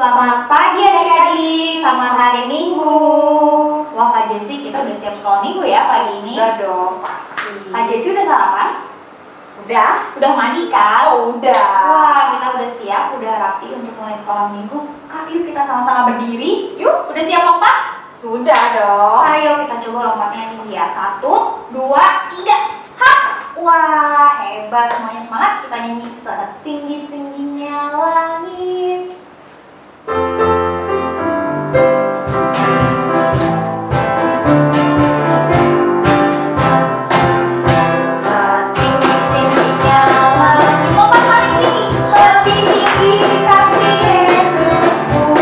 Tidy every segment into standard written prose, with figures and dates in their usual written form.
Selamat pagi adik-adik, selamat hari Minggu. Wah Kak Jessy, kita udah siap sekolah Minggu ya pagi ini? Udah dong, pasti. Kak Jessy udah sarapan? Udah? Udah mandi kan? Oh, udah. Wah, kita udah siap, udah rapi untuk mulai sekolah Minggu. Kak, yuk kita sama-sama berdiri. Yuk. Udah siap lompat? Sudah dong. Ayo kita coba lompatnya yang tinggi ya. 1, 2, 3. Hap! Wah, hebat, semuanya semangat. Kita nyanyi setinggi-tingginya langit. Setinggi-tingginya langit. Lompat paling tinggi, lebih tinggi kasih Yesusku.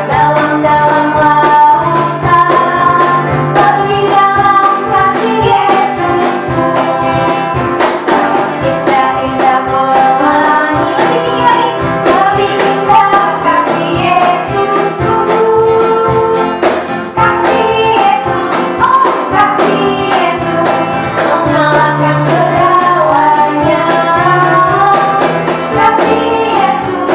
Dalam-dalam lautan, lebih dalam kasih Yesusku. Indah-indah pelangi, lebih indah kasih Yesusku. Kasih Yesus, oh kasih Yesus, mengalahkan segalanya. Kasih Yesus,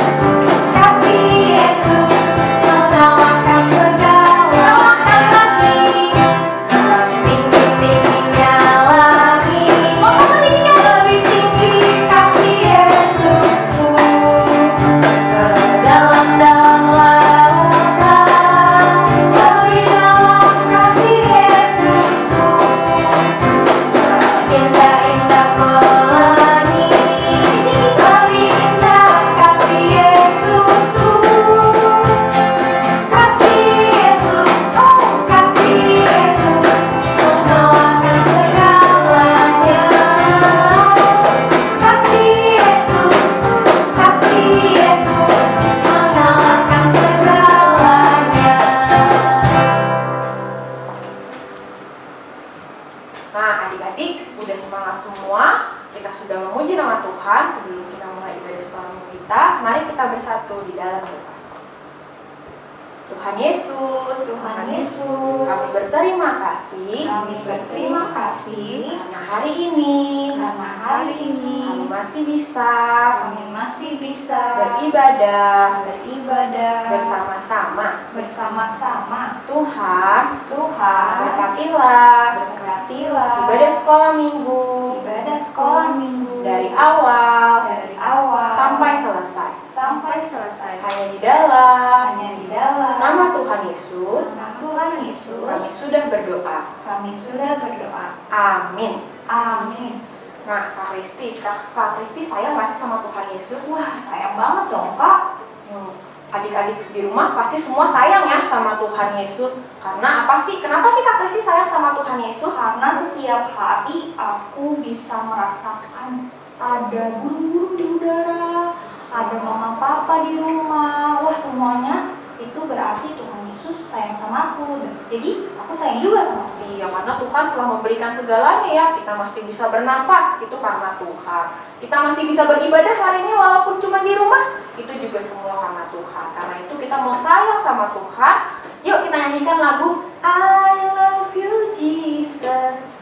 mengalahkan segalanya. Setinggi-tingginya langit, lebih tinggi kasih Yesusku. Sedalam-dalam lautan, lebih dalam kasih Yesusku. Indah-indah pelangi, lebih indah kasih Yesusku. Kasih Yesus, oh kasih Yesus, mengalahkan segalanya. Kasih Yesus, mengalahkan segalanya. Nah, adik-adik, udah semangat semua. Kita sudah memuji nama Tuhan. Sebelum kita mulai ibadah sekolah minggu kita, mari kita bersatu di dalam doa. Tuhan Yesus, kami berterima kasih. Karena hari ini kami masih bisa beribadah bersama-sama. Tuhan, berkatilah ibadah sekolah minggu dari awal sampai selesai. Hanya di dalam nama Tuhan Yesus kami sudah berdoa. Amin. Nah, Kak Kristi sayang nggak sih sama Tuhan Yesus? Wah, sayang banget dong Kak. Adik-adik di rumah pasti semua sayang ya sama Tuhan Yesus. Karena apa sih? Kenapa sih Kak Kristi sayang sama Tuhan Yesus? Karena setiap hari aku bisa merasakan ada burung-burung di udara, ada mama papa di rumah. Wah, semuanya itu berarti Tuhan Yesus sayang sama aku. Jadi aku sayang juga sama Tuhan. Iya, karena Tuhan telah memberikan segalanya ya. Kita masih bisa bernafas, itu karena Tuhan. Kita masih bisa beribadah hari ini walaupun cuma di rumah, itu juga semua karena Tuhan. Karena itu kita mau sayang sama Tuhan. Yuk kita nyanyikan lagu I Love You Jesus.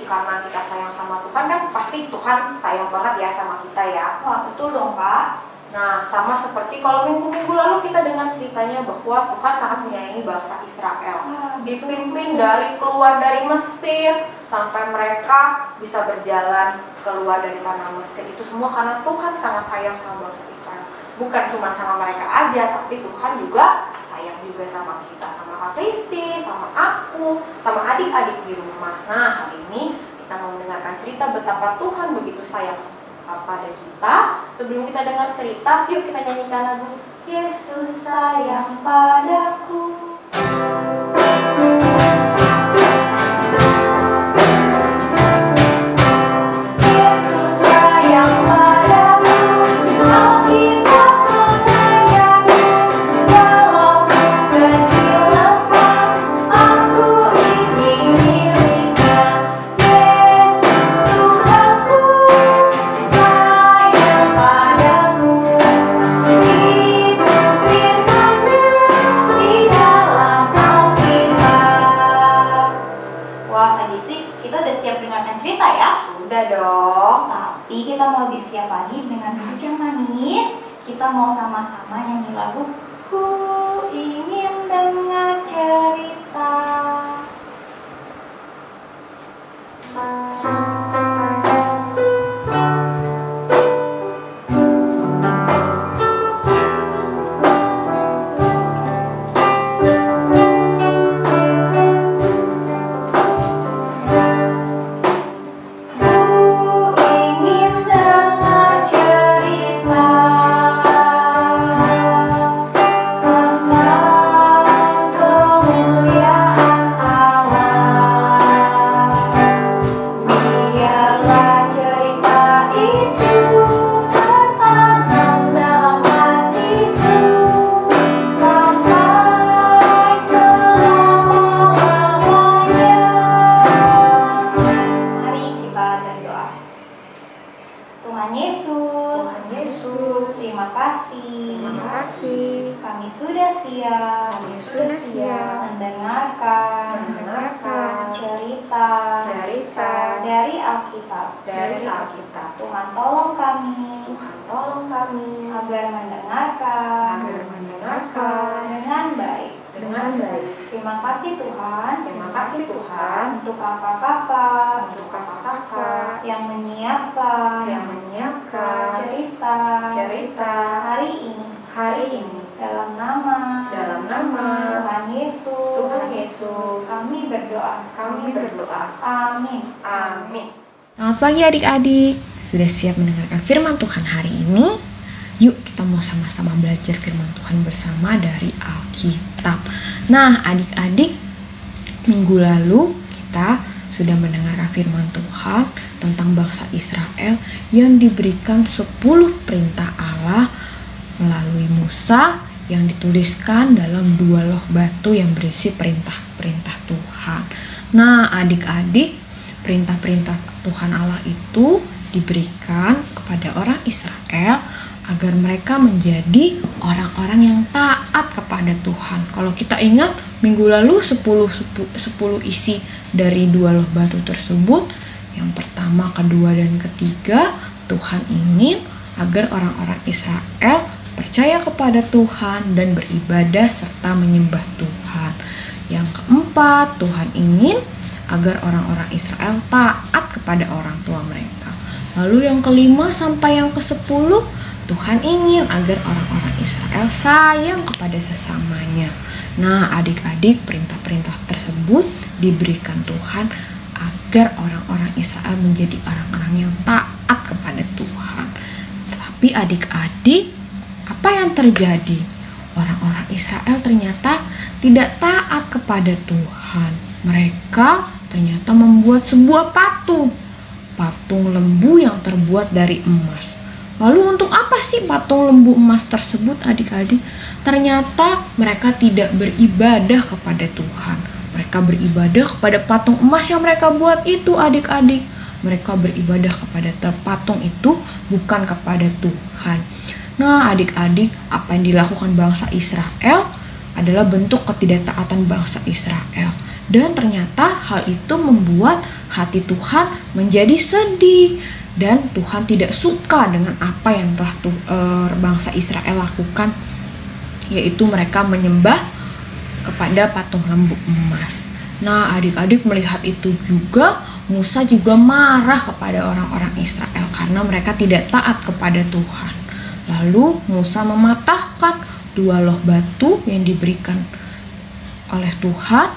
Karena kita sayang sama Tuhan kan pasti Tuhan sayang banget ya sama kita ya. Wah, betul dong Kak. Nah, sama seperti kalau minggu-minggu lalu kita dengar ceritanya bahwa Tuhan sangat menyayangi bangsa Israel. Dipimpin keluar dari Mesir sampai mereka bisa berjalan keluar dari tanah Mesir. Itu semua karena Tuhan sangat sayang sama bangsa Israel. Bukan cuma sama mereka aja, tapi Tuhan juga sayang juga sama kita, sama Kak Kristi, sama aku, sama adik-adik di rumah. Nah, hari ini kita mau mendengarkan cerita betapa Tuhan begitu sayang pada kita. Sebelum kita dengar cerita, yuk kita nyanyikan lagu Yesus sayang padaku. Kita mau sama-sama nyanyi lagu Ku ingin dengar cerita. Dari Alkitab. Tuhan tolong kami agar mendengarkan dengan baik. Terima kasih Tuhan untuk kakak-kakak yang menyiapkan cerita hari ini dalam nama Tuhan Yesus kami berdoa. Amin. Selamat pagi adik-adik, sudah siap mendengarkan firman Tuhan hari ini? Yuk kita mau sama-sama belajar firman Tuhan bersama dari Alkitab. Nah adik-adik, minggu lalu kita sudah mendengarkan firman Tuhan tentang bangsa Israel yang diberikan 10 perintah Allah melalui Musa yang dituliskan dalam 2 loh batu yang berisi perintah-perintah Tuhan. Nah adik-adik, perintah-perintah Tuhan Allah itu diberikan kepada orang Israel agar mereka menjadi orang-orang yang taat kepada Tuhan. Kalau kita ingat minggu lalu 10 isi dari 2 loh batu tersebut, yang pertama, kedua, dan ketiga, Tuhan ingin agar orang-orang Israel percaya kepada Tuhan dan beribadah serta menyembah Tuhan. Yang keempat, Tuhan ingin agar orang-orang Israel taat kepada orang tua mereka. Lalu yang kelima sampai yang ke-10, Tuhan ingin agar orang-orang Israel sayang kepada sesamanya. Nah adik-adik, perintah-perintah tersebut diberikan Tuhan agar orang-orang Israel menjadi orang-orang yang taat kepada Tuhan. Tetapi adik-adik, apa yang terjadi? Orang-orang Israel ternyata tidak taat kepada Tuhan. Mereka ternyata membuat sebuah patung lembu yang terbuat dari emas. Lalu untuk apa sih patung lembu emas tersebut adik-adik? Ternyata mereka tidak beribadah kepada Tuhan. Mereka beribadah kepada patung emas yang mereka buat itu adik-adik. Mereka beribadah kepada patung itu, bukan kepada Tuhan. Nah adik-adik, apa yang dilakukan bangsa Israel adalah bentuk ketidaktaatan bangsa Israel. Dan ternyata hal itu membuat hati Tuhan menjadi sedih. Dan Tuhan tidak suka dengan apa yang telah bangsa Israel lakukan, yaitu mereka menyembah kepada patung lembu emas. Nah, adik-adik melihat itu juga, Musa juga marah kepada orang-orang Israel karena mereka tidak taat kepada Tuhan. Lalu Musa mematahkan 2 loh batu yang diberikan oleh Tuhan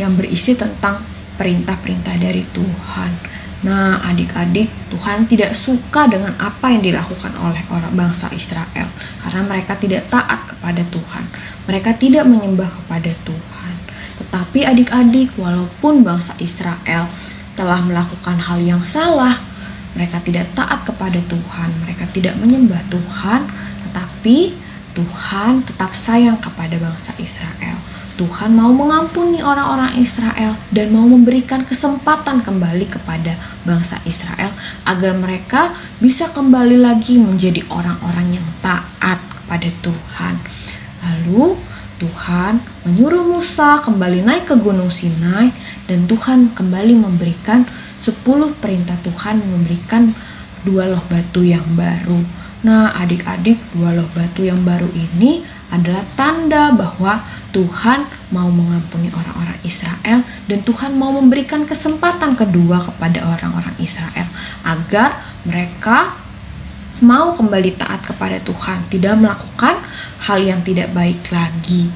yang berisi tentang perintah-perintah dari Tuhan. Nah, adik-adik, Tuhan tidak suka dengan apa yang dilakukan oleh orang bangsa Israel karena mereka tidak taat kepada Tuhan. Mereka tidak menyembah kepada Tuhan. Tetapi adik-adik, walaupun bangsa Israel telah melakukan hal yang salah, mereka tidak taat kepada Tuhan, mereka tidak menyembah Tuhan, tetapi Tuhan tetap sayang kepada bangsa Israel. Tuhan mau mengampuni orang-orang Israel dan mau memberikan kesempatan kembali kepada bangsa Israel agar mereka bisa kembali lagi menjadi orang-orang yang taat kepada Tuhan. Lalu Tuhan menyuruh Musa kembali naik ke Gunung Sinai dan Tuhan kembali memberikan 10 perintah Tuhan, memberikan 2 loh batu yang baru. Nah, adik-adik, 2 loh batu yang baru ini adalah tanda bahwa Tuhan mau mengampuni orang-orang Israel dan Tuhan mau memberikan kesempatan kedua kepada orang-orang Israel agar mereka mau kembali taat kepada Tuhan, tidak melakukan hal yang tidak baik lagi.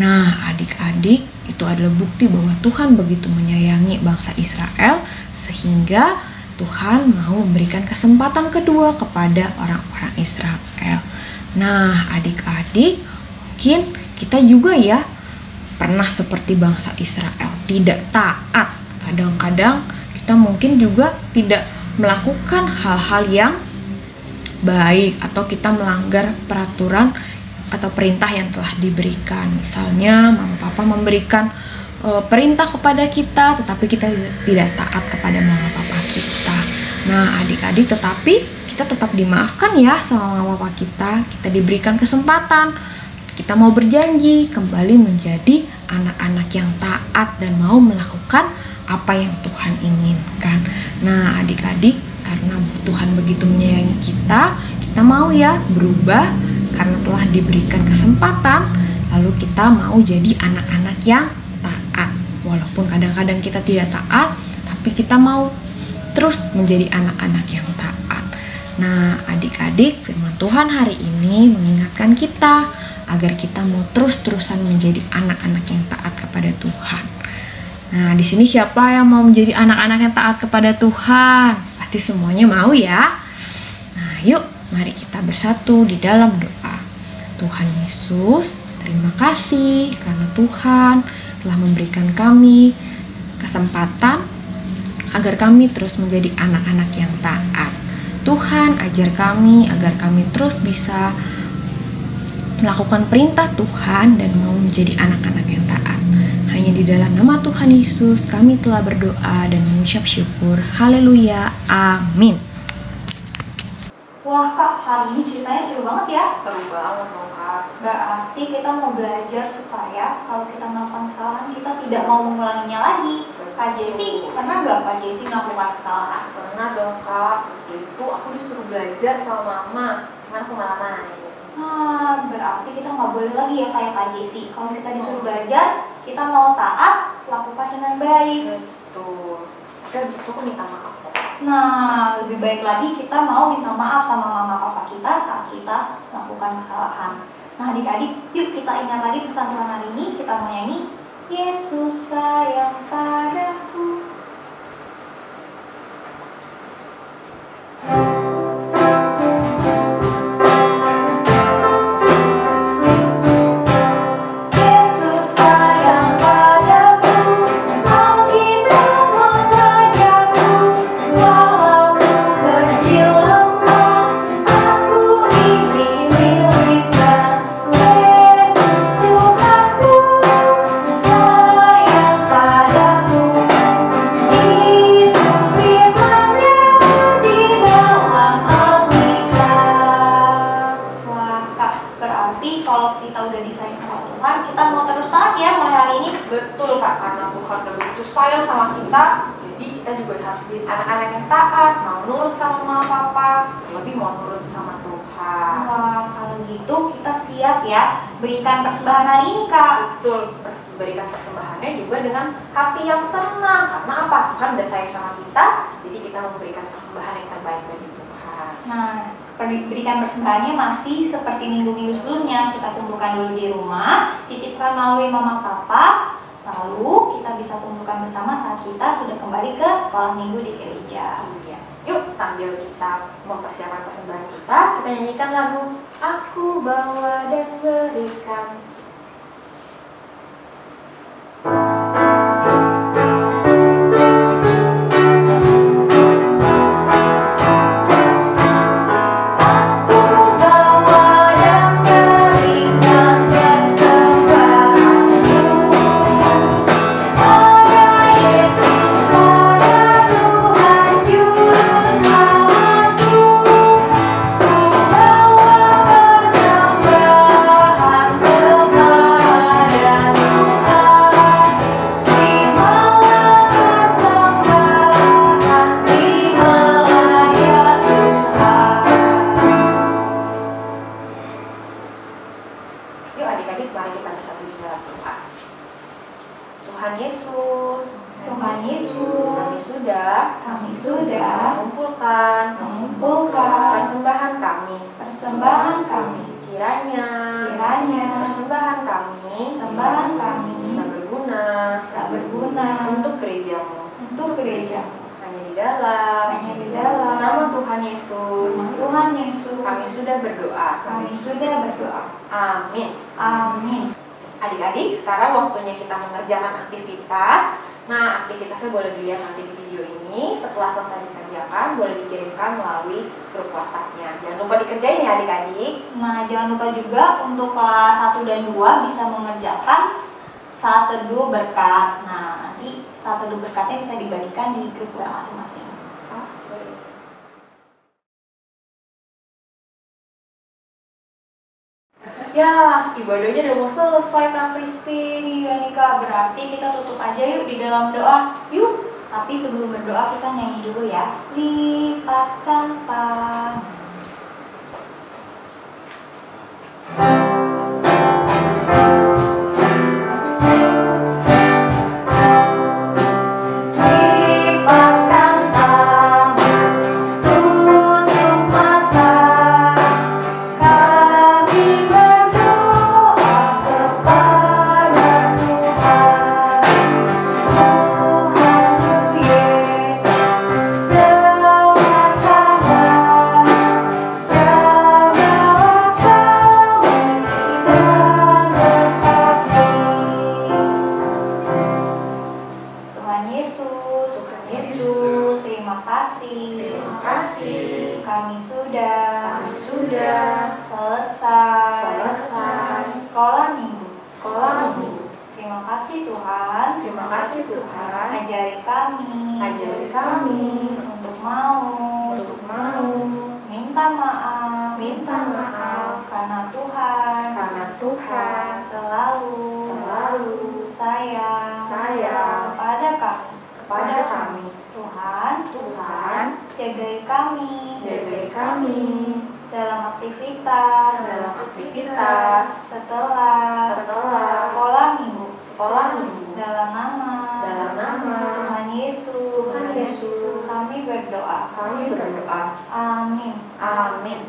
Nah, adik-adik, itu adalah bukti bahwa Tuhan begitu menyayangi bangsa Israel sehingga Tuhan mau memberikan kesempatan kedua kepada orang-orang Israel. Nah, adik-adik, mungkin kita juga ya pernah seperti bangsa Israel, tidak taat. Kadang-kadang kita mungkin juga tidak melakukan hal-hal yang baik atau kita melanggar peraturan atau perintah yang telah diberikan. Misalnya mama papa memberikan perintah kepada kita tetapi kita tidak taat kepada mama papa kita. Nah, adik-adik, tetapi kita tetap dimaafkan ya sama mama papa kita. Kita diberikan kesempatan. Kita mau berjanji kembali menjadi anak-anak yang taat dan mau melakukan apa yang Tuhan inginkan. Nah, adik-adik, karena Tuhan begitu menyayangi kita, kita mau ya berubah karena telah diberikan kesempatan, lalu kita mau jadi anak-anak yang taat. Walaupun kadang-kadang kita tidak taat, tapi kita mau terus menjadi anak-anak yang taat. Nah, adik-adik, firman Tuhan hari ini mengingatkan kita agar kita mau terus-terusan menjadi anak-anak yang taat kepada Tuhan. Nah, di sini siapa yang mau menjadi anak-anak yang taat kepada Tuhan? Pasti semuanya mau ya. Nah, yuk mari kita bersatu di dalam doa. Tuhan Yesus, terima kasih karena Tuhan telah memberikan kami kesempatan agar kami terus menjadi anak-anak yang taat. Tuhan, ajar kami agar kami terus bisa melakukan perintah Tuhan dan mau menjadi anak-anak yang taat. Hanya di dalam nama Tuhan Yesus kami telah berdoa dan mengucap syukur. Haleluya. Amin. Wah Kak, hari ini ceritanya seru banget ya. Seru banget dong Kak. Berarti kita mau belajar supaya kalau kita melakukan kesalahan kita tidak mau mengulanginya lagi. Kak Jessy, pernah gak Kak Jessy melakukan kesalahan? Pernah dong Kak. Itu aku disuruh belajar sama mama, cuman aku malah main. Nah, berarti kita nggak boleh lagi ya kayak Kak Jessy. Kalau kita disuruh belajar, kita mau taat, lakukan dengan baik. Betul. Tapi abis itu aku minta maaf kok. Nah, lebih baik lagi kita mau minta maaf sama mama papa kita saat kita melakukan kesalahan. Nah, adik-adik, yuk kita ingat lagi pesan Tuhan hari ini. Kita mau nyanyi, Yesus sayang padaku. siap ya berikan persembahan hari ini, Kak. Betul, berikan persembahannya juga dengan hati yang senang. Karena apa? Tuhan udah sayang sama kita, jadi kita memberikan persembahan yang terbaik bagi Tuhan. Nah, berikan persembahannya masih seperti minggu-minggu sebelumnya. Kita kumpulkan dulu di rumah, titipkan melalui mama papa, lalu kita bisa kumpulkan bersama saat kita sudah kembali ke sekolah minggu di gereja. Iya. Yuk, sambil kita mempersiapkan persembahan kita nyanyikan lagu Aku Bawa dan Berikan. Persembahan kami, kiranya persembahan kami bisa berguna untuk gerejamu, hanya di dalam nama Tuhan Yesus kami sudah berdoa. Amin. Adik-adik, sekarang waktunya kita mengerjakan aktivitas. Nah, aktivitasnya boleh dilihat nanti di video ini. Setelah selesai dikerjakan, boleh dikirimkan melalui grup WhatsApp-nya. Jangan lupa dikerjain ya adik-adik. Nah, jangan lupa juga untuk kelas 1 dan 2 bisa mengerjakan saat teduh berkat. Nah, nanti saat teduh berkatnya bisa dibagikan di grup masing-masing. Ya, ibadahnya udah mau selesai Kak Kristi. Iya nih Kak, berarti kita tutup aja yuk di dalam doa. Yuk. Tapi sebelum berdoa kita nyanyi dulu ya. Lipatkan tangan. Kami sudah selesai sekolah minggu. Terima kasih Tuhan. Ajari kami untuk mau minta maaf karena Tuhan selalu sayang kepada kami. Tuhan jagai kami dalam aktivitas setelah sekolah minggu. Dalam nama Tuhan Yesus kami berdoa. Amin. Amin.